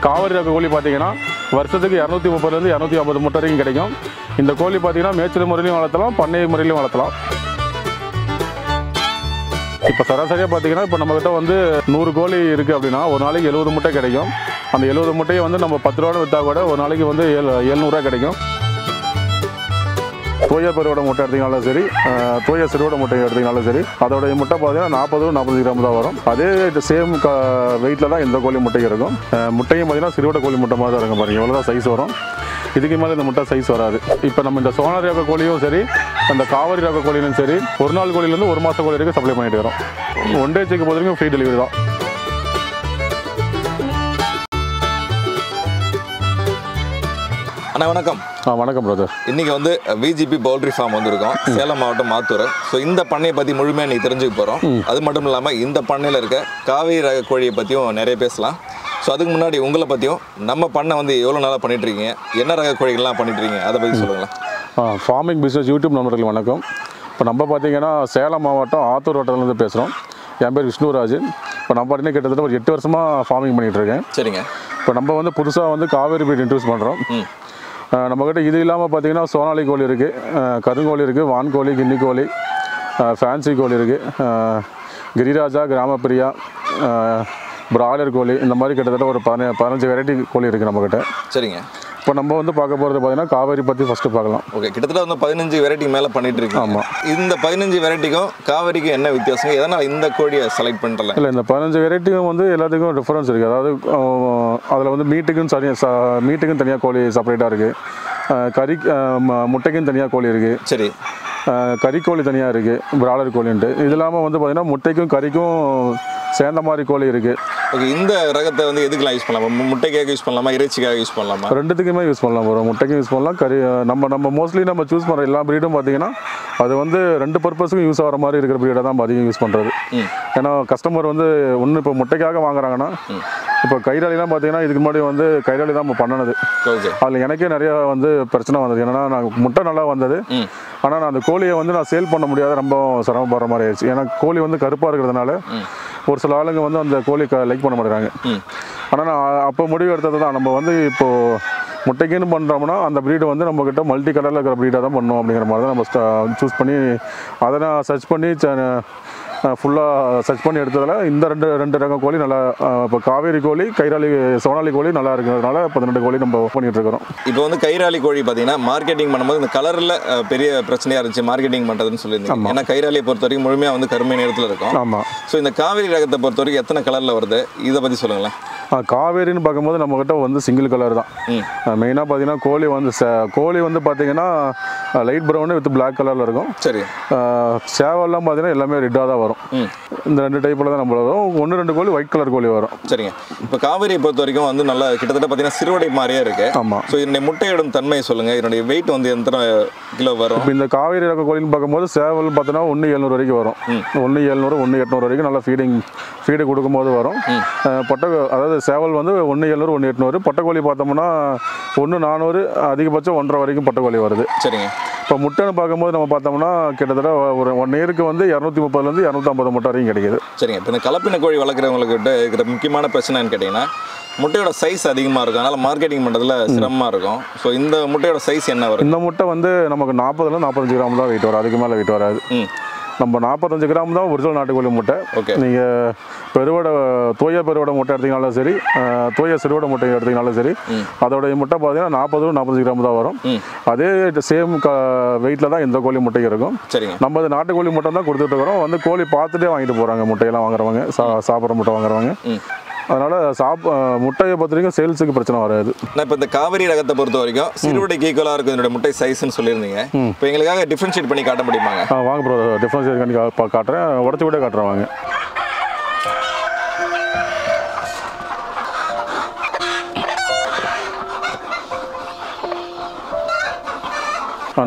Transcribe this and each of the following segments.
காவிரி ரக கோழி பார்த்தீங்கன்னா வருஷத்துக்கு 230லேருந்து 250 முட்டை வரைக்கும் கிடைக்கும். இந்த கோழி பார்த்தீங்கன்னா மேய்ச்சல் முறையிலையும் வளர்த்தலாம், பண்ணை முறையிலையும் வளர்த்தலாம். இப்போ சராசரியாக பார்த்தீங்கன்னா இப்போ நம்மகிட்ட வந்து 100 கோழி இருக்குது அப்படின்னா ஒரு நாளைக்கு 70 முட்டை கிடைக்கும். அந்த 70 முட்டையை வந்து நம்ம 10 ரூபா விற்றா கூட ஒரு நாளைக்கு வந்து 700 கிடைக்கும். தோய பெருவோட முட்டை எடுத்திங்கனாலும் சரி, தோய சிறுவோட முட்டை எடுத்திங்கனாலும் சரி, அதோடைய முட்டை பார்த்தீங்கன்னா 40 கிராம் தான் வரும். அதே சேம் வெயிட்டில் தான் இந்த கோழி முட்டை இருக்கும். முட்டையும் பார்த்தீங்கன்னா சிறுவோட கோழி முட்டை மாதிரி தான் இருக்கும். பாருங்கள் எவ்வளோ தான் சைஸ் வரும். இதுக்கு மேலே இந்த முட்டை சைஸ் வராது. இப்போ நம்ம இந்த சோனாரி ரக கோழியும் சரி, அந்த காவிரி ரக கோழிலும் சரி, ஒரு நாள் கோழிலேருந்து ஒரு மாத கோழி வரைக்கும் சப்ளை பண்ணிட்டு வரோம். 1 டே செக் பொறுத்த வரைக்கும் ஃப்ரீ டெலிவரி தான். அண்ணா வணக்கம். வணக்கம் பிரதர். இன்றைக்கி வந்து விஜிபி பவுல்ட்ரி ஃபார்ம் வந்திருக்கோம், சேலம் மாவட்டம் மாத்தூர். ஸோ இந்த பண்ணையை பற்றி முழுமையாக நீ தெரிஞ்சுக்க போகிறோம். அது மட்டும் இல்லாமல் இந்த பண்ணையில் இருக்க காவிரி ரக கோழியை பற்றியும் நிறைய பேசலாம். ஸோ அதுக்கு முன்னாடி உங்களை பற்றியும் நம்ம பண்ணை வந்து எவ்வளோ நாளாக பண்ணிட்டுருக்கீங்க, என்ன ரக கோழிகள்லாம் பண்ணிட்டுருக்கீங்க, அதை பற்றி சொல்லுங்களேன். ஃபார்மிங் பிஸ்னஸ் யூடியூப் நண்பர்கள் வணக்கம். இப்போ நம்ம பார்த்தீங்கன்னா சேலம் மாவட்டம் ஆத்தூர் வட்டத்துலேருந்து பேசுகிறோம். என் பேர் விஷ்ணுராஜ். இப்போ நம்ம பார்த்தீங்கன்னா கிட்டத்தட்ட ஒரு 8 வருஷமாக ஃபார்மிங் பண்ணிகிட்ருக்கேன். சரிங்க. இப்போ நம்ம வந்து புதுசாக வந்து காவேரி பீட் இன்ட்ரூஸ் பண்ணுறோம். நம்மக்கிட்ட இது இல்லாமல் பார்த்தீங்கன்னா சோனாலி கோழி இருக்குது, கருங்கோழி இருக்குது, வான்கோழி, கின்னி கோழி, ஃபேன்சி கோழி இருக்குது, கிரிராஜா, கிராமப்பிரியா, பிராய்லர் கோழி, இந்த மாதிரி கிட்டத்தட்ட ஒரு 15 வெரைட்டி கோழி இருக்குது நம்மக்கிட்ட. சரிங்க. இப்போ நம்ம வந்து பார்க்க போகிறது பார்த்தீங்கன்னா காவேரி பற்றி ஃபஸ்ட்டு பார்க்கலாம். ஓகே, கிட்டத்தட்ட வந்து 15 வெரைட்டி மேலே பண்ணிட்டு இருக்கீங்க. ஆமாம். இந்த 15 வெரைட்டிக்கும் காவேரிக்கும் என்ன வித்தியாசம், எதனால் இந்த கோழியை செலக்ட் பண்ணுறல? இல்லை, இந்த 15 வெரைட்டியும் வந்து எல்லாத்துக்கும் டிஃப்ரென்ஸ் இருக்குது. அதாவது அதில் வந்து மீட்டுக்கும் தனியாக கோழி செப்பரேட்டாக இருக்குது, முட்டைக்கும் தனியாக கோழி இருக்குது. சரி. கறிக்கோழி தனியாக இருக்குது, பிராய்லர் கோழின்ட்டு. இது இல்லாமல் வந்து பார்த்திங்கன்னா முட்டைக்கும் கறிக்கும் சேர்ந்த மாதிரி கோழி இருக்குது. ஓகே, இந்த ரகத்தை வந்து எதுக்கெல்லாம் யூஸ் பண்ணலாமா? முட்டைக்காக யூஸ் பண்ணலாமா, இறைச்சிக்காக யூஸ் பண்ணலாமா? ரெண்டுத்துக்குமே யூஸ் பண்ணலாம் ப்ரோ. முட்டைக்கும் யூஸ் பண்ணலாம், கறி நம்ம மோஸ்ட்லி நம்ம சூஸ் பண்ணுற எல்லா ப்ரீடும் பார்த்தீங்கன்னா அது வந்து 2 பர்பஸுக்கும் யூஸ் ஆகிற மாதிரி இருக்கிற ப்ரீடை தான் அதிகம் யூஸ் பண்ணுறது. ஏன்னா கஸ்டமர் வந்து ஒன்று இப்போ முட்டைக்காக வாங்குறாங்கன்னா, இப்போ கைராலிலாம் பார்த்தீங்கன்னா இதுக்கு முன்னாடி வந்து கைராலி தான் நம்ம பண்ணினது. அதில் எனக்கே நிறையா வந்து பிரச்சனை வந்தது. ஏன்னா நான் முட்டை நல்லா வந்தது, ஆனால் நான் அந்த கோழியை வந்து நான் சேல் பண்ண முடியாத ரொம்ப சிரமப்படுற மாதிரி ஆயிடுச்சு. ஏன்னா கோழி வந்து கருப்பாக இருக்கிறதுனால ஒரு சில ஆளுங்க வந்து அந்த கோழி லைக் பண்ண மாட்டேறாங்க. ஆனால் நான் அப்போ முடிவு எடுத்தது தான், நம்ம வந்து இப்போது முட்டைக்குன்னு பண்ணுறோம்னா அந்த ப்ரீடை வந்து நம்மக்கிட்ட மல்டி கலரில் இருக்கிற ப்ரீடாக தான் பண்ணணும் அப்படிங்கிற மாதிரி தான் நம்ம சூஸ் பண்ணி அதை நான் சர்ச் பண்ணி ஃபுல்லாக சர்ச் பண்ணி எடுத்ததில் இந்த ரெண்டு ரகம் கோழி நல்லா, இப்போ காவேரி கோழி, கைராலி, சோனாலி கோழி நல்லா இருக்கிறதுனால 12 கோழி நம்ம பண்ணிகிட்டு இருக்கிறோம். இப்போ வந்து கைராலி கோழி பார்த்தீங்கன்னா மார்க்கெட்டிங் பண்ணும்போது இந்த கலரில் பெரிய பிரச்சனையாக இருந்துச்சு மார்க்கெட்டிங் பண்ணுறதுன்னு சொல்லியிருந்தீங்க. ஏன்னா கைராலியை பொறுத்த வரைக்கும் முழுமையாக வந்து கருமை நேரத்தில் இருக்கும். ஆமாம். ஸோ இந்த காவேரி ரகத்தை பொறுத்த வரைக்கும் எத்தனை கலரில் வருது, இதை பற்றி சொல்லுங்களேன். காவேரின்னு பார்க்கும்போது நம்மக்கிட்ட வந்து சிங்கிள் கலர் தான். மெயினாக பார்த்தீங்கன்னா கோழி வந்து பார்த்தீங்கன்னா லைட் ப்ரௌனு வித் பிளாக் கலரில் இருக்கும். சரி. சேவல்லாம் பார்த்தீங்கன்னா எல்லாமே ரெட்டாக தான் வரும். இந்த 2 டைப்பில் தான் நம்ம வரும். 1-2 கோழி ஒயிட் கலர் கோழி வரும். சரிங்க. இப்போ காவேரியை பொறுத்த வரைக்கும் வந்து நல்லா கிட்டத்தட்ட பார்த்தீங்கன்னா சிறுவடை மாதிரியே இருக்குது. ஆமாம். ஸோ இதனுடைய முட்டையிடும் தன்மையை சொல்லுங்கள், இதனுடைய வெயிட் வந்து எத்தனை கிலோ வரும்? இப்போ இந்த காவேரி ரக கோழின்னு பார்க்கும்போது சேவல் பார்த்தீங்கன்னா 1,700 வரைக்கும் வரும். 1,700, 1,800 வரைக்கும் நல்லா ஃபீடு கொடுக்கும்போது வரும். அதாவது சேவல் வந்து 1,700, 1,800. பொட்டைக்கோழி பார்த்தோம்னா 1,400, அதிகபட்சம் 1.5 வரைக்கும் பொட்டைக்கோழி வருது. சரிங்க. இப்போ முட்டைன்னு பார்க்கும்போது நம்ம பார்த்தோம்னா கிட்டத்தட்ட ஒரு 1 இயருக்கு வந்து 230லேருந்து 250 முட்டை வரைக்கும் கிடைக்குது. சரிங்க. இப்போ இந்த கலப்பின கோழி வளர்க்குறவங்கக்கிட்ட இருக்கிற முக்கியமான பிரச்சனைன்னு கேட்டிங்கன்னா முட்டையோட சைஸ் அதிகமாக இருக்கும், அதனால் மார்க்கெட்டிங் பண்ணுறதுல சிரமமாக இருக்கும். ஸோ இந்த முட்டையோட சைஸ் என்ன வரும்? இந்த முட்டை வந்து நமக்கு 40லேருந்து 45 கிராம் தான் வெயிட் வரும், அதுக்கு மேலே வெயிட் வராது. நம்ம 45 கிராம் தான் ஒரிஜினல் நாட்டுக்கோழி முட்டை. ஓகே. நீங்கள் தோய பெருவோட முட்டை எடுத்திங்கனாலும் சரி, தோய சிறுவோட முட்டை எடுத்திங்கனாலும் சரி, அதோடைய முட்டை பார்த்தீங்கன்னா 40-45 கிராம் தான் வரும். அதே சேம் வெயிட்டில் தான் இந்த கோழி முட்டை இருக்கும். சரிங்க. நம்ம அது நாட்டுக்கோழி முட்டை தான் கொடுத்துட்டு இருக்கிறோம். வந்து கோழி பார்த்துட்டே வாங்கிட்டு போகிறாங்க முட்டையெல்லாம் வாங்குறவங்க, சாப்பிட்ற முட்டை வாங்குறவங்க. அதனால் முட்டையை பொறுத்த வரைக்கும் சேல்ஸுக்கு பிரச்சனை வராது. நான் இப்போ இந்த காவேரி ரகத்தை பொறுத்த வரைக்கும் சிறுவடைக்கு ஈக்குவலாக இருக்கும் என்னோட முட்டை சைஸ்ன்னு சொல்லியிருந்தீங்க. இப்போ எங்களுக்காக டிஃப்ரென்ஷியேட் பண்ணி காட்ட முடியுமாங்க? வாங்க ப்ரோ, டிஃப்ரென்ஷியேட் பண்ணி காட்டுறேன், உடச்சி விட காட்டுறேன் வாங்க.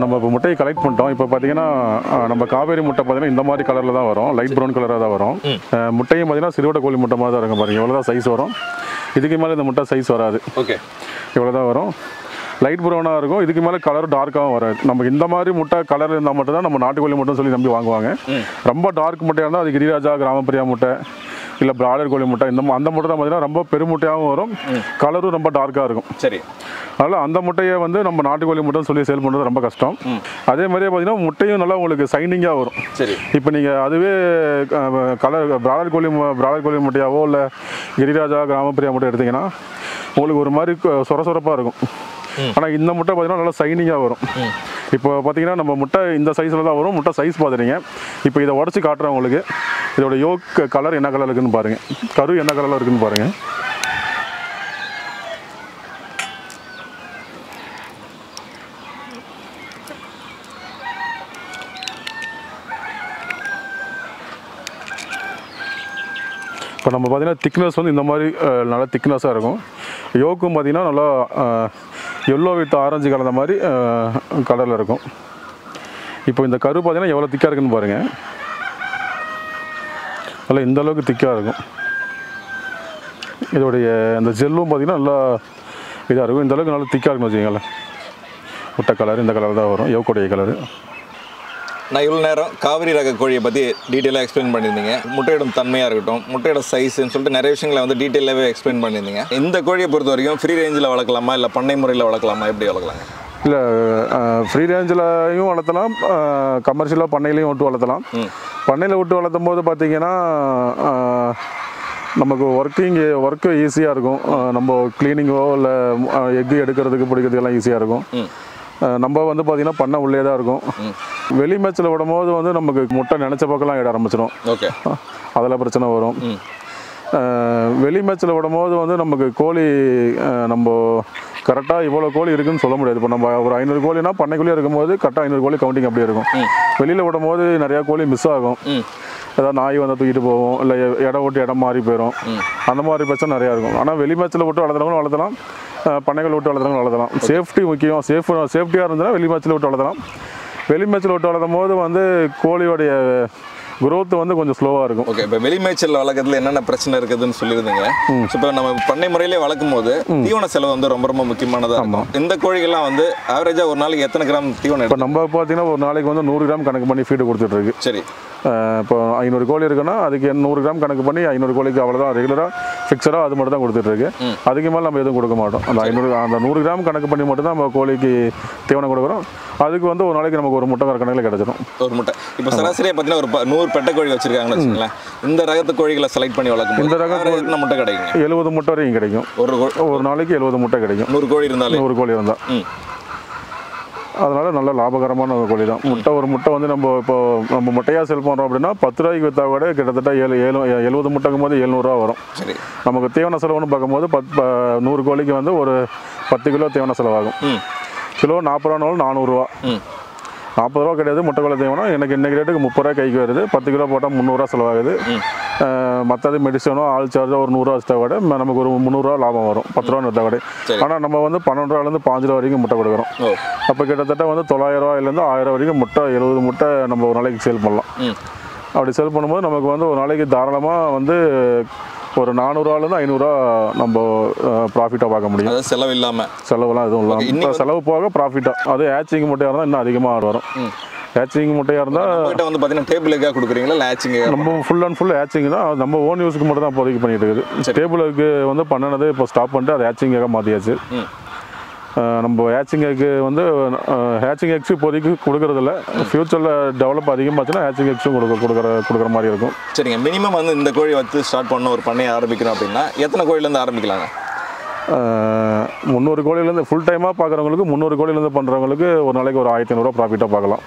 நம்ம இப்போ முட்டையை கலெக்ட் பண்ணிட்டோம். இப்போ பார்த்தீங்கன்னா நம்ம காவேரி முட்டை பார்த்தீங்கன்னா இந்த மாதிரி கலரில் தான் வரும், லைட் ப்ரௌன் கலராக தான் வரும். முட்டையும் பார்த்தீங்கன்னா சிறுவடை கோழி முட்டை மாதிரி தான் இருக்கும். பாருங்கள் எவ்வளோ தான் சைஸ் வரும். இதுக்கு மேலே இந்த முட்டை சைஸ் வராது. ஓகே, இவ்வளோ தான் வரும். லைட் ப்ரௌனாக இருக்கும். இதுக்கு மேலே கலர் டார்க்காகவும் வராது. நமக்கு இந்த மாதிரி முட்டை கலர் இருந்தால் மட்டும் தான் நம்ம நாட்டுக்கோழி முட்டைன்னு சொல்லி நம்பி வாங்குவாங்க. ரொம்ப டார்க் முட்டையாக இருந்தால் அது கிரிராஜா, கிராமப்பிரியா முட்டை, இல்லை பிராய்லர் கோழி முட்டை அந்த முட்டை தான் பார்த்தீங்கன்னா ரொம்ப பெருமுட்டையாகவும் வரும், கலரும் ரொம்ப டார்க்காக இருக்கும். சரி. அதனால் அந்த முட்டையை வந்து நம்ம நாட்டுக்கோழி முட்டைன்னு சொல்லி சேல் பண்ணுறது ரொம்ப கஷ்டம். அதே மாதிரியே பார்த்தீங்கன்னா முட்டையும் நல்லா உங்களுக்கு சைனிங்காக வரும். சரி. இப்போ நீங்கள் அதுவே கலர் பிராய்லர் கோழி முட்டையாவோ இல்லை கிரிராஜா கிராமப்பிரியா முட்டை எடுத்திங்கன்னா உங்களுக்கு ஒரு மாதிரி சொரசொரப்பாக இருக்கும். ஆனால் இந்த முட்டை பார்த்தீங்கன்னா நல்லா சைனிங்காக வரும். இப்போ பார்த்தீங்கன்னா நம்ம முட்டை இந்த சைஸில் தான் வரும். முட்டை சைஸ் பார்த்துட்டீங்க. இப்போ இதை உடச்சி காட்டுறேன் உங்களுக்கு. இதோட யோக் கலர் என்ன கலர் இருக்குன்னு பாருங்கள், கரு என்ன கலரில் இருக்குன்னு பாருங்கள். இப்போ நம்ம பார்த்தீங்கன்னா திக்னஸ் வந்து இந்த மாதிரி நல்லா திக்னஸாக இருக்கும். யோக்கும் பார்த்தீங்கன்னா நல்லா எல்லோ வித் ஆரஞ்சு கலந்த மாதிரி கலரில் இருக்கும். இப்போ இந்த கரு பார்த்தீங்கன்னா எவ்வளோ திக்காக இருக்குன்னு பாருங்கள். நல்லா இந்த அளவுக்கு திக்காக இருக்கும். இதோடைய அந்த ஜெல்லும் பார்த்தீங்கன்னா நல்லா இதாக இருக்கும். இந்த அளவுக்கு நல்லா திக்காக இருக்குன்னு வச்சுக்கோங்களேன். முட்டை கலர் இந்த கலர் தான் வரும், யோக்குடைய கலரு. நான் இவ்வளோ நேரம் காவிரி ரக கோழியை பற்றி டீட்டெயிலாக எக்ஸ்பிளைன் பண்ணியிருந்தீங்க. முட்டையோட தன்மையாக இருக்கட்டும், முட்டையோட சைஸ்ன்னு சொல்லிட்டு நிறைய விஷயங்களை வந்து டீட்டெயிலாகவே எக்ஸ்பிளைன் பண்ணியிருந்தீங்க. இந்த கோழியை பொறுத்த வரைக்கும் ஃப்ரீ ரேஞ்சில் வளர்க்கலாமா இல்லை பண்ணை முறையில் வளர்க்கலாமா, எப்படி வளர்க்கலாங்க? இல்லை, ஃப்ரீ ரேஞ்சிலையும் வளர்த்தலாம், கமர்ஷியலாக பண்ணையிலையும் விட்டு வளர்த்தலாம். பண்ணையில் விட்டு வளர்த்தும் போது பார்த்திங்கன்னா நமக்கு ஒர்க்கு ஈஸியாக இருக்கும். நம்ம க்ளீனிங்கோ இல்லை எக்கு எடுக்கிறதுக்கு பிடிக்கிறதுக்கெல்லாம் ஈஸியாக இருக்கும். நம்ம வந்து பார்த்திங்கன்னா பண்ணை உள்ளே தான் இருக்கும். வெளி மேட்சில் விடும்போது வந்து நமக்கு முட்டை நினச்ச பக்கம்லாம் இட ஆரம்பிச்சிடும். ஓகே, அதில் பிரச்சனை வரும். வெளி மேட்சில் விடும்போது வந்து நமக்கு கோழி நம்ம கரெக்டாக இவ்வளோ கோழி இருக்குதுன்னு சொல்ல முடியாது. இப்போ நம்ம ஒரு 500 கோழினா பண்ணைக்குள்ளேயே இருக்கும்போது கரெக்டாக 500 கோழி கவுண்டிங் அப்படியே இருக்கும். வெளியில் விடும்போது நிறையா கோழி மிஸ் ஆகும். ஏதாவது நாய் வந்து தூக்கிட்டு போவோம், இல்லை இடம் விட்டு இடம் மாறி போயிடும். அந்த மாதிரி பிரச்சனை நிறையா இருக்கும். ஆனால் வெளி மேட்சில் விட்டு வளர்த்தலாம், பண்ணைகள் விட்டு வளர்த்தலாம். சேஃப்டி முக்கியம். சேஃப்டியாக இருந்ததுன்னா வெளி மேட்சில் விட்டு வளர்த்தலாம். வெளி மேட்சில் விட்டு வளர்த்தும் போது வந்து கோழியோடைய growth வந்து கொஞ்சம் ஸ்லோவாக இருக்கும். ஓகே, இப்போ வெளி மேய்ச்சல் வளர்க்கறதுல என்னென்ன பிரச்சனை இருக்குதுன்னு சொல்லியிருந்தீங்க. இப்போ நம்ம பண்ணை முறையிலே வளர்க்கும் போது தீவன செலவு வந்து ரொம்ப ரொம்ப முக்கியமானதாக இருக்கும். இந்த கோழிகள்லாம் வந்து ஆவரேஜாக ஒரு நாளைக்கு எத்தனை கிராம் தீவனம்? இப்போ நம்ம பார்த்தீங்கன்னா ஒரு நாளைக்கு வந்து 100 கிராம் கணக்கு பண்ணி ஃபீடு கொடுத்துட்ருக்கு. சரி. இப்போ 500 கோழி இருக்குன்னா அதுக்கு 100 கிராம் கணக்கு பண்ணி 500 கோழிக்கு அவ்வளோதான் ரெகுலராக ஃபிக்ஸடாக அது மட்டும் தான் கொடுத்துட்ருக்கு. அதுக்கு மேலே நம்ம எதுவும் கொடுக்க மாட்டோம். அந்த 100 கிராம் கணக்கு பண்ணி மட்டும் தான் நம்ம கோழிக்கு தீவனம் கொடுக்குறோம். அதுக்கு வந்து ஒரு நாளைக்கு நமக்கு ஒரு முட்டை கணக்கில் கிடச்சிடும். ஒரு முட்டை. இப்போ சராசரியாக பார்த்தீங்கன்னா ஒரு 100 பெட்டை கோழி வச்சிருக்காங்கன்னு வச்சுங்களேன். இந்த ரகத்து கோழிகளை செலக்ட் பண்ணி வளர்க்கும் இந்த ரகத்து முட்டை கிடைக்கும். 70 முட்டை வரைக்கும் கிடைக்கும். ஒரு நாளைக்கு 70 முட்டை கிடைக்கும். 100 கோழி இருந்தாலும் 100 கோழி இருந்தால் அதனால் நல்ல லாபகரமான ஒரு கோழி தான். ஒரு முட்டை வந்து நம்ம முட்டையாக செல் பண்ணுறோம் அப்படின்னா 10 ரூபாய்க்கு விற்றா கூட கிட்டத்தட்ட 70 முட்டைக்கும் போது 700 ரூபா வரும். சரி. நமக்கு தீவன செலவுன்னு பார்க்கும்போது 100 கோழிக்கு வந்து ஒரு 10 கிலோ தீவன செலவாகும். கிலோ 40 ரூபானாலும் 400 ரூபா. 40 ரூபா கிடையாது முட்டை கோழி தீவனம். எனக்கு இன்றைக்கி ரேட்டுக்கு 30 ரூபா கைக்கு வருது. 10 கிலோ போட்டால் 300 ரூபா செலவாகுது. மற்றது மெடிசனோ ஆள் சார்ஜோ ஒரு 100 ரூபா வச்சா கூட நமக்கு ஒரு 300 ரூபா லாபம் வரும். 10 ரூபான்னு விற்றா கூட. ஆனால் நம்ம வந்து 12 ரூபாலேருந்து 5 ரூபா வரைக்கும் முட்டை கொடுக்குறோம். அப்போ கிட்டத்தட்ட வந்து 900 ரூபாயிலேருந்து 1000 வரைக்கும் முட்டை 70 முட்டை நம்ம ஒரு நாளைக்கு சேல் பண்ணலாம். அப்படி சேல் பண்ணும்போது நமக்கு வந்து ஒரு நாளைக்கு தாராளமாக வந்து ஒரு 400 ரூபாலேருந்து 500 ரூபா நம்ம ப்ராஃபிட்டாக பார்க்க முடியும். செலவுலாம் எதுவும் இல்லாமல் இப்போ செலவு போக ப்ராஃபிட்டாக. அது ஹேச்சிங் முட்டையாக இருந்தால் இன்னும் அதிகமாக வரும். ஹேச்சிங் முட்டையாக இருந்தால் வந்து பார்த்தீங்கன்னா டேபிள் எக்காக கொடுக்குறீங்களா இல்லை ஹேச்சிங்? நம்ம ஃபுல் அண்ட் ஃபுல் ஹேச்சிங் தான். நம்ம ஓன் யூஸுக்கு மட்டும் தான் இப்போதைக்கு பண்ணிட்டு இருக்குது. டேபிளுக்கு வந்து பண்ணினது இப்போ ஸ்டாப் பண்ணிட்டு அது ஹேச்சிங் எக்காக மாற்றியாச்சு. நம்ம ஹேச்சிங் எக்கு வந்து ஹேச்சிங் எக்ஸு இப்போதைக்கு கொடுக்குறதில்ல. ஃப்யூச்சரில் டெவலப் அதிகமாச்சுன்னா ஹேச்சிங் எக்ஸும் கொடுக்குற மாதிரி இருக்கும். சரிங்க. மினிமம் வந்து இந்த கோழி வச்சு ஸ்டார்ட் பண்ண ஒரு பண்ணையை ஆரம்பிக்கிறோம் அப்படின்னா எத்தனை கோழிலேருந்து ஆரம்பிக்கலாங்க? 300 கோழிலேருந்து ஃபுல் டைமாக பார்க்குறவங்களுக்கு 300 கோழிலேருந்து பண்ணுறவங்களுக்கு ஒரு நாளைக்கு ஒரு 1500 ரூபா ப்ராஃபிட்டாக பார்க்கலாம்.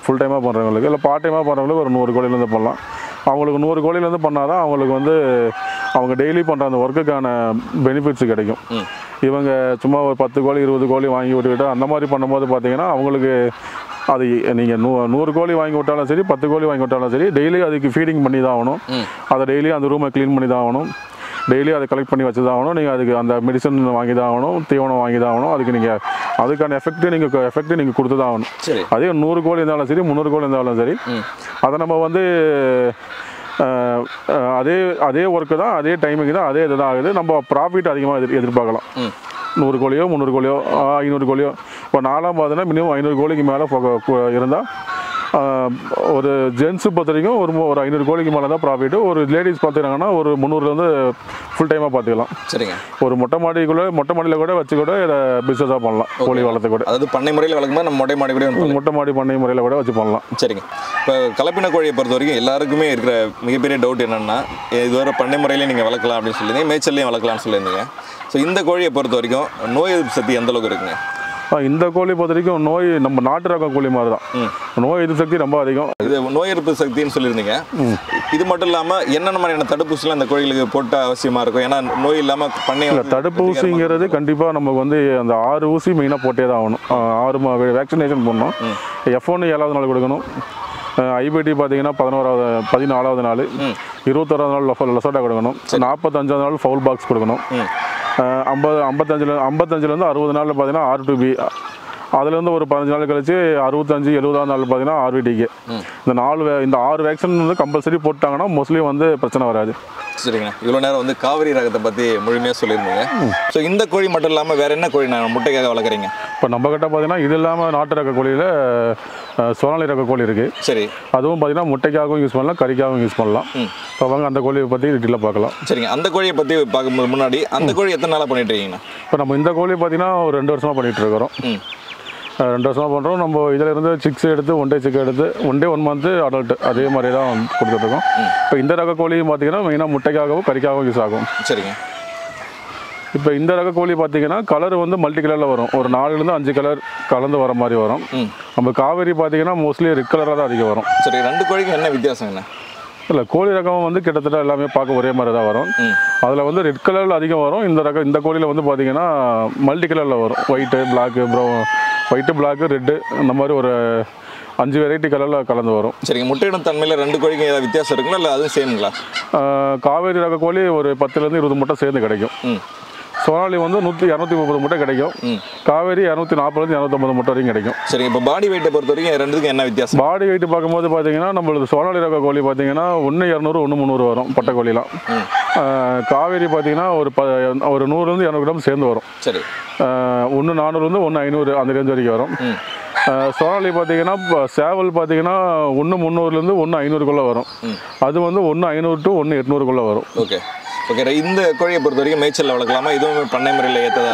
ஃபுல் டைமாக பண்ணுறவங்களுக்கு இல்லை பார்ட் டைமாக பண்ணுறவங்களுக்கு ஒரு 100 கோழிலேருந்து பண்ணலாம். அவங்களுக்கு 100 கோழிலேருந்து பண்ணால் தான் அவங்களுக்கு வந்து அவங்க டெய்லி பண்ணுற அந்த ஒர்க்குக்கான பெனிஃபிட்ஸ் கிடைக்கும். இவங்க சும்மா ஒரு 10 கோழி 20 கோழி வாங்கி விட்டுக்கிட்டு அந்த மாதிரி பண்ணும்போது பார்த்தீங்கன்னா அவங்களுக்கு அது நீங்கள் 100 கோழி வாங்கி விட்டாலும் சரி 10 கோழி வாங்கி விட்டாலும் சரி டெய்லி அதுக்கு ஃபீடிங் பண்ணி தான் ஆகணும். அதை டெய்லி அந்த ரூமை க்ளீன் பண்ணி தான் ஆகணும். டெய்லி அதை கலெக்ட் பண்ணி வச்சு தான் ஆகணும். நீங்கள் அதுக்கு அந்த மெடிசன் வாங்கி தான் ஆகணும், தீவனம் வாங்கி தான் ஆகணும். அதுக்கான எஃபெக்ட்டு நீங்கள் கொடுத்து தான் ஆகணும். அதே 100 கோழி இருந்தாலும் சரி 300 கோழி இருந்தாலும் சரி அதை நம்ம வந்து அதே ஒர்க்கு தான், அதே டைமிங் தான், அதே இதுதான் ஆகுது. நம்ம ப்ராஃபிட் அதிகமாக எதிர்பார்க்கலாம். 100 கோழியோ 300 கோழியோ 500 கோழியோ இப்போ நாலாம் பார்த்தீங்கன்னா மினிமம் 500 கோழிக்கு மேலே இருந்தால் ஒரு ஜென்ஸு பொறுத்த வரைக்கும் ஒரு 500 கோழிக்கு மேலே தான் ப்ராஃபிட். ஒரு லேடிஸ் பார்த்துக்கிட்டாங்கன்னா ஒரு 300 ஃபுல் டைமாக பார்த்துக்கலாம். சரிங்க. ஒரு மொட்டை மாடியில் கூட வச்சு கூட இதை பிஸ்னஸாக பண்ணலாம். கோழி வளர்த்து கூட, அதாவது பண்ணை முறையில் வளர்க்கும்போது நம்ம மொட்டை மாடி பண்ணை முறையில் கூட வச்சு பண்ணலாம். சரிங்க. இப்போ கலப்பின கோழியை பொறுத்த வரைக்கும் எல்லாருக்குமே இருக்கிற மிகப்பெரிய டவுட் என்னென்னா, இதுவரை பண்ணை முறையிலே நீங்கள் வளர்க்கலாம் அப்படின்னு சொல்லியிருந்தீங்க, மேய்ச்சல்லையும் வளர்க்கலாம்னு சொல்லியிருந்தீங்க. ஸோ இந்த கோழியை பொறுத்த வரைக்கும் நோய் எதிர்ப்பு சக்தி எந்த அளவுக்கு இருக்குங்க? இந்த கோழி பொறுத்த வரைக்கும் நோய் நம்ம நாட்டு ரக கோழி மாதிரி தான், நோய் எதிர்ப்பு சக்தி ரொம்ப அதிகம். இது நோய் எதிர்ப்பு சக்தின்னு சொல்லியிருந்தீங்க. இது மட்டும் இல்லாமல் என்னென்ன மாதிரியான தடுப்பூசிலாம் இந்த கோழிகளுக்கு போட்ட அவசியமாக இருக்கும்? ஏன்னா நோய் இல்லாமல் பண்ணை தடுப்பூசிங்கிறது கண்டிப்பாக நமக்கு வந்து அந்த 6 ஊசி மெயினாக போட்டே தான் ஆகணும். 6 வேக்சினேஷன் பண்ணணும். F1 7வது நாள் கொடுக்கணும். ஐபிடி பார்த்தீங்கன்னா 14வது நாள், 21வது நாள் லொசோட்டா கொடுக்கணும். 45வது நாள் ஃபவுல் பாக்ஸ் கொடுக்கணும். 55லேருந்து 60 நாளில் பார்த்தீங்கன்னா R2B. அதுலேருந்து ஒரு 15 நாள் கழிச்சு 65 70வது நாள் பார்த்தீங்கன்னா RVTK. இந்த 6 வேக்சின் வந்து கம்பல்சரி போட்டாங்கன்னா மோஸ்ட்லி வந்து பிரச்சனை வராது. சரிங்க. இவ்வளோ நேரம் வந்து காவிரி ரகத்தை பற்றி முழுமையாக சொல்லியிருந்தீங்க. ஸோ இந்த கோழி மட்டும் இல்லாமல் வேறு என்ன கோழி நான் முட்டைக்காக வளர்க்குறீங்க? இப்போ நம்ம கிட்ட பார்த்தீங்கன்னா இது இல்லாமல் நாட்டு ரக கோழியில் சோனாலி ரக கோழி இருக்குது. சரி. அதுவும் பார்த்தீங்கன்னா முட்டைக்காகவும் யூஸ் பண்ணலாம், கறிக்காகவும் யூஸ் பண்ணலாம். இப்போ வாங்க அந்த கோழியை பற்றி டீட்டெயிலாக பார்க்கலாம். சரிங்க. அந்த கோழியை பற்றி பார்க்கும்போது முன்னாடி அந்த கோழி எத்தனை நாளாக பண்ணிட்டு இருக்கீங்கன்னா? இப்போ நம்ம இந்த கோழி பார்த்தீங்கன்னா ஒரு 2 வருஷமாக பண்ணிகிட்டு இருக்கிறோம். 2 வருஷமாக பண்ணுறோம். நம்ம இதில் இருந்து சிக்ஸ் எடுத்து 1 டே சிக் எடுத்து 1 டே 1 மந்த்து அடல்ட்டு அதே மாதிரி தான் கொடுத்துட்ருக்கோம். இப்போ இந்த ரக கோழியும் பார்த்தீங்கன்னா மெயினாக முட்டைக்காகவும் கறிக்காகவும் யூஸ் ஆகும். சரிங்க. இப்போ இந்த ரக கோழி பார்த்தீங்கன்னா கலர் வந்து மல்டி கலரில் வரும். ஒரு 4லேருந்து 5 கலர் கலந்து வர மாதிரி வரும். நம்ம காவேரி பார்த்தீங்கன்னா மோஸ்ட்லி ரெட் கலராக தான் அதிகம் வரும். சரி. 2 கோழிக்கு என்ன வித்தியாசம் என்ன? இல்லை, கோழி ரகம் வந்து கிட்டத்தட்ட எல்லாமே பார்க்க ஒரே மாதிரி தான் வரும். அதில் வந்து ரெட் கலரில் அதிகம் வரும். இந்த கோழியில் வந்து பார்த்தீங்கன்னா மல்டி கலரில் வரும். ஒயிட்டு, பிளாக்கு, ரெட்டு, இந்த மாதிரி ஒரு 5 வெரைட்டி கலரில் கலந்து வரும். சரிங்க. முட்டையிடும் தன்மையில் 2 கோழிக்கு ஏதாவது வித்தியாசம் இருக்குங்களா, இல்லை அதுவும் சேமுங்களா? காவேரி ரக கோழி ஒரு 10லேருந்து 20 முட்டை சேர்ந்து கிடைக்கும். சோனாலி வந்து 230 முட்டை கிடைக்கும். காவேரி 240லேருந்து 250 முட்டை வரைக்கும் கிடைக்கும். சரி. இப்போ பாடி வெயிட்டை பொறுத்த வரைக்கும் 2த்துக்கும் என்ன வித்தியாசம்? பாடி வெயிட் பார்க்கும்போது பார்த்தீங்கன்னா நம்மளுக்கு சோனாலி ரக கோழி பார்த்தீங்கன்னா 1 200 1 300 வரும் பட்டை கோழிலாம். காவேரி பார்த்தீங்கன்னா ஒரு 100லேருந்து 200 கிராம் சேர்ந்து வரும். சரி. 1 400லேருந்து 1 500 அந்த ரேஞ்ச் வரைக்கும் வரும். சோனாலி பார்த்தீங்கன்னா சேவல் பார்த்தீங்கன்னா 1 300லேருந்து 1 500க்குள்ளே வரும். அது வந்து 1 500 to 1 800க்குள்ளே வரும். ஓகே. இந்த கோழியை பொறுத்த வரைக்கும் மேய்ச்சல் வளர்க்கலாமா? இதுவும் பண்ணை முறையில் ஏற்றதா?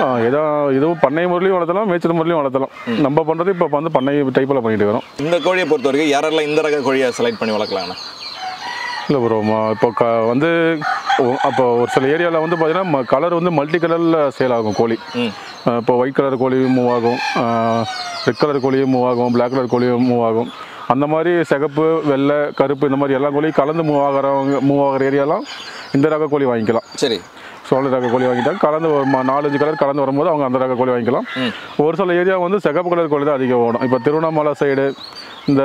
இதுவும் பண்ணை முறையிலையும் வளர்த்தலாம், மேய்ச்சல் முறையிலையும் வளர்த்தலாம். நம்ம பண்ணுறது இப்போ வந்து பண்ணை டைப்பில் பண்ணிட்டு வரோம். இந்த கோழியை பொறுத்த வரைக்கும் யாரெல்லாம் இந்த ரக கோழியை செலக்ட் பண்ணி வளர்க்கலாம்ண்ணா? இல்லை ப்ரோ, இப்போ வந்து அப்போ ஒரு சில ஏரியாவில் வந்து பார்த்தீங்கன்னா கலர் வந்து மல்டி கலரில் சேல் ஆகும் கோழி. இப்போ ஒயிட் கலர் கோழியும் மூவ் ஆகும், ரெட் கலர் கோழியும் மூவ் ஆகும், பிளாக் கலர் கோழியும் மூவ் ஆகும். அந்த மாதிரி சிகப்பு, வெள்ளை, கருப்பு இந்த மாதிரி எல்லா கோழியும் கலந்து மூவ் ஆகிற ஏரியாலாம் இந்த ரக கோழி வாங்கிக்கலாம். சரி. சோழ ரக கோழி வாங்கிட்டாங்க. கலந்து 4-5 கலர் கலந்து வரும்போது அவங்க அந்த ரக கோழி வாங்கிக்கலாம். ஒரு சில ஏரியா வந்து சிகப்பு கலர் கோழி தான் அதிகம் ஓடும். இப்போ திருவண்ணாமலை சைடு, இந்த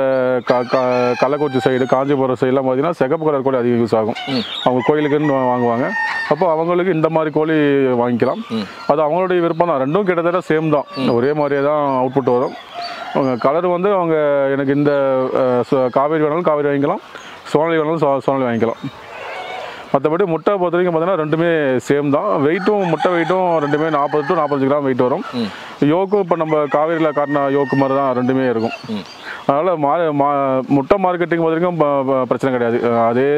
கள்ளக்குறிச்சி சைடு, காஞ்சிபுரம் சைடெலாம் பார்த்தீங்கன்னா சிகப்பு கலர் கோழி அதிகம் யூஸ் ஆகும். அவங்க கோயிலுக்குன்னு வாங்குவாங்க. அப்போ அவங்களுக்கு இந்த மாதிரி கோழி வாங்கிக்கலாம். அது அவங்களுடைய விருப்பம் தான். 2ம் கிட்டத்தட்ட சேம் தான், ஒரே மாதிரியே தான் அவுட்புட் வரும். அவங்க கலர் வந்து அவங்க எனக்கு இந்த காவேரி வேணாலும் காவேரி வாங்கிக்கலாம், சோனாலி வேணாலும் சோனாலி வாங்கிக்கலாம். மற்றபடி முட்டை பொறுத்த வரைக்கும் பார்த்தீங்கன்னா 2மே சேம் தான். முட்டை வெயிட்டும் 2மே 40 to 45 கிராம் வெயிட் வரும். யோக்கும் இப்போ நம்ம காவேரியில் காட்டின யோக்கு மாதிரி தான் 2மே இருக்கும். அதனால் முட்டை மார்க்கெட்டிங் பொறுத்த வரைக்கும் பிரச்சனை கிடையாது. அதே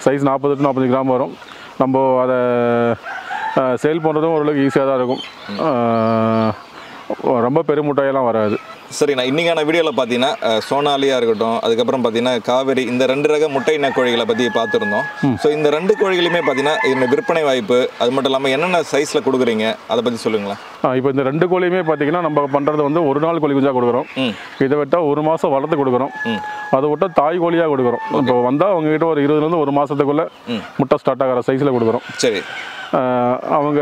சைஸ் 40 to 45 கிராம் வரும். நம்ம அதை சேல் பண்ணுறதும் ஓரளவுக்கு ஈஸியாக தான் இருக்கும். ரொம்ப பெரும் முட்டையெல்லாம் வராது. சரிண்ணா. இன்றைக்கான வீடியோவில் பார்த்தீங்கன்னா சோனாலியாக இருக்கட்டும், அதுக்கப்புறம் பார்த்தீங்கன்னா காவேரி, இந்த 2 ரக முட்டை இன கோழிகளை பற்றி பார்த்துருந்தோம். ஸோ இந்த 2 கோழிகளையுமே பார்த்தீங்கன்னா இந்த விற்பனை வாய்ப்பு, அது மட்டும் இல்லாமல் என்னென்ன சைஸில் கொடுக்குறீங்க அதை பற்றி சொல்லுங்களேன். இப்போ இந்த 2 கோழியுமே பார்த்தீங்கன்னா நம்ம பண்ணுறது வந்து 1 நாள் கோழி குஞ்சா கொடுக்குறோம். இதை விட்டால் 1 மாதம் வளர்த்து கொடுக்குறோம். அதை விட்டால் தாய் கோழியாக கொடுக்குறோம். இப்போ வந்தால் அவங்ககிட்ட ஒரு 20லேருந்து 1 மாதத்துக்குள்ளே முட்டை ஸ்டார்ட் ஆகிற சைஸில் கொடுக்குறோம். சரி. அவங்க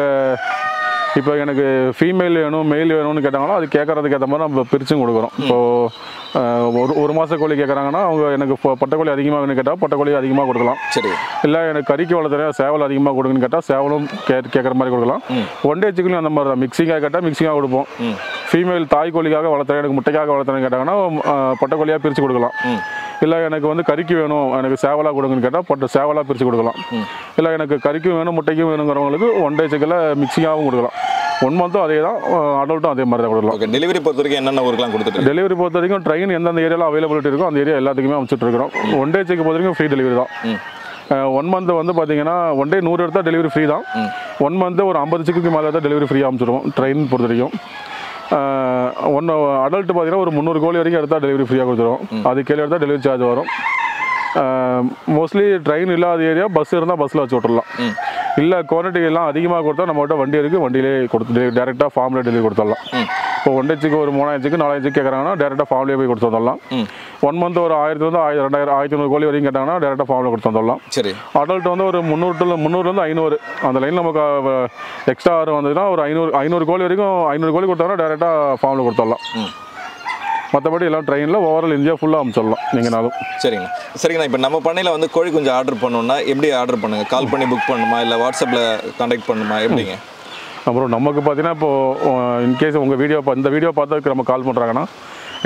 இப்போ எனக்கு ஃபீமேல் வேணும் மெயில் வேணும்னு கேட்டாங்கன்னா அது கேட்கறதுக்கு ஏற்ற மாதிரி நம்ம பிரிச்சும் கொடுக்குறோம். இப்போது ஒரு மாத கோழி கேட்குறாங்கன்னா அவங்க எனக்கு பட்டைக்கோழி அதிகமாக வேணும்னு கேட்டால் பட்டைக்கோழி அதிகமாக கொடுக்கலாம். சரி. இல்லை எனக்கு கறிக்கு வளர்த்துறேன் சேவல் அதிகமாக கொடுக்குன்னு கேட்டால் சேவலும் கேட்குற மாதிரி கொடுக்கலாம். 1 டே சிக்கனும் அந்த மாதிரி தான். மிக்சிங்காக கேட்டால் மிக்சிங்காக கொடுப்போம். ஃபீமேல் தாய் கோழிக்காக வளர்த்துறேன், எனக்கு முட்டைக்காக வளர்த்துறேன்னு கேட்டாங்கன்னா பட்டைக்கோழியாக பிரித்து கொடுக்கலாம். இல்லை எனக்கு வந்து கறிக்கு வேணும், எனக்கு சேவலாக கொடுங்கன்னு கேட்டால் சேவலாக பிரித்து கொடுக்கலாம். இல்லை எனக்கு கறிக்கும் வேணும் முட்டைக்கும் வேணுங்கிறவங்களுக்கு 1 டே சிக்கனில் மிக்சிங்காகவும் கொடுக்கலாம். 1 மந்த்தும் அதே தான், அடல்ட்டும் அதே மாதிரி தான் கொடுக்கலாம். ஓகே. டெலிவரி பொறுத்த வரைக்கும் என்னென்ன ஊருக்குலாம் கொடுத்துட்டு? டெலிவரி பொறுத்த வரைக்கும் ட்ரெயின் எந்தெந்த ஏரியாவில் அவைலபிலிட்டி இருக்கோ அந்த ஏரியா எல்லாத்துக்குமே அமைச்சிட்டு இருக்கிறோம். 1 டே செக் பொறுத்த வரைக்கும் ஃப்ரீ டெலிவரி தான். 1 மந்த் வந்து பார்த்தீங்கன்னா 1 டே 100 எடுத்தால் டெலிவரி ஃப்ரீ தான். 1 மந்த்து ஒரு 50 செக்குக்கு மேலே தான் டெலிவரி ஃப்ரீயாக அமைச்சிடுவோம் ட்ரெயின் பொறுத்த வரைக்கும். அடல்ட் பார்த்தீங்கன்னா ஒரு 300 கோழி வரைக்கும் எடுத்தால் டெலிவரி ஃப்ரீயாக கொடுத்துருவோம். அது கீழே எடுத்தால் டெலிவரி சார்ஜ் வரும். மோஸ்ட்லி ட்ரெயின் இல்லாத ஏரியா பஸ் இருந்தால் பஸ்ஸில் வச்சு விட்டுறலாம். இல்லை குவான்டிட்டி எல்லாம் அதிகமாக கொடுத்தா நம்மகிட்ட வண்டி இருக்குது, வண்டியிலே கொடுத்து டேரெக்டாக ஃபார்மில் டெலிவரி கொடுத்துடலாம். இப்போ 1 டேச்சுக்கு ஒரு 3000 செக்கு 4000 செக்கு கேட்குறாங்கன்னா டேரெக்டாக ஃபார்ம்லேயே போய் கொடுத்து வந்துடலாம். 1 மந்த் ஒரு 1000 2000 1500 கோழி வரைக்கும் கேட்டாங்கன்னா டேரெக்டாக ஃபார்மில் கொடுத்து வந்துடலாம். சரி. அடல்ட் வந்து ஒரு 300 500 அந்த லைன் நமக்கு எக்ஸ்ட்ரா வந்ததுன்னா ஒரு 500 கோழி வரைக்கும் 500 கோழி கொடுத்தாங்கன்னா டேரெக்டாக ஃபார்மில் கொடுத்துடலாம். மற்றபடி எல்லாம் ட்ரெயினில் ஓவரால் இந்தியா ஃபுல்லாக அமைச்சிடலாம் நீங்கனாலும். சரிங்கண்ணா. சரிங்கண்ணா, இப்போ நம்ம பண்ணையில் வந்து கோழி குஞ்சு ஆர்டர் பண்ணணும்னா எப்படி ஆர்டர் பண்ணுங்கள்? கால் பண்ணி புக் பண்ணணுமா, இல்லை வாட்ஸ்அப்பில் கான்டாக்ட் பண்ணணுமா, எப்படிங்க? அப்புறம் நமக்கு பார்த்தீங்கன்னா இப்போது இன்கேஸ் உங்கள் இந்த வீடியோ பார்த்து நம்ம கால் பண்ணுறாங்கன்னா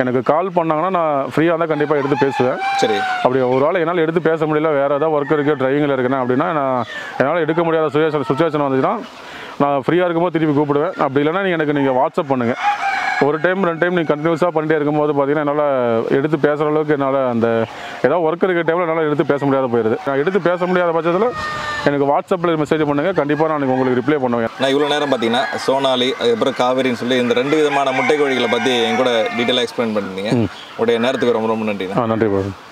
எனக்கு கால் பண்ணாங்கன்னா நான் ஃப்ரீயாக இருந்தால் கண்டிப்பாக எடுத்து பேசுவேன். சரி. அப்படி ஒரு ஆள் என்னால் எடுத்து பேச முடியல, வேறு ஏதாவது ஒர்க் இருக்குது டிரைவிங்கில் இருக்கேன் அப்படின்னா நான் என்னால் எடுக்க முடியாத சுச்சுவேஷன் வந்துச்சுன்னா நான் ஃப்ரீயாக இருக்கும்போது திருப்பி கூப்பிடுவேன். அப்படி இல்லைன்னா நீங்கள் வாட்ஸ்அப் பண்ணுங்கள். ஒரு டைம் 2 டைம் நீங்கள் கண்டினியூஸாக பண்ணிட்டே இருக்கும்போது பார்த்தீங்கன்னா என்னால் எடுத்து பேசுகிற அளவுக்கு என்னால் அந்த ஏதாவது ஒர்க் இருக்கிற டைமில் என்னால் எடுத்து பேச முடியாத போயிடுது. நான் எடுத்து பேச முடியாத பட்சத்தில் எனக்கு வாட்ஸ்அப்பில் மெசேஜ் பண்ணுங்கள், கண்டிப்பாக நான் உங்களுக்கு ரிப்ளை பண்ணுவேன். நான் இவ்வளோ நேரம் பார்த்தீங்கன்னா சோனாலி அதுக்கப்புறம் காவேரின்னு சொல்லி இந்த 2 விதமான முட்டை கோழிகளை பற்றி என் கூட டீட்டெயிலாக எக்ஸ்பிளைன் பண்ணியிருந்தீங்க. உடைய நேரத்துக்கு ரொம்ப ரொம்ப நன்றி. நன்றி.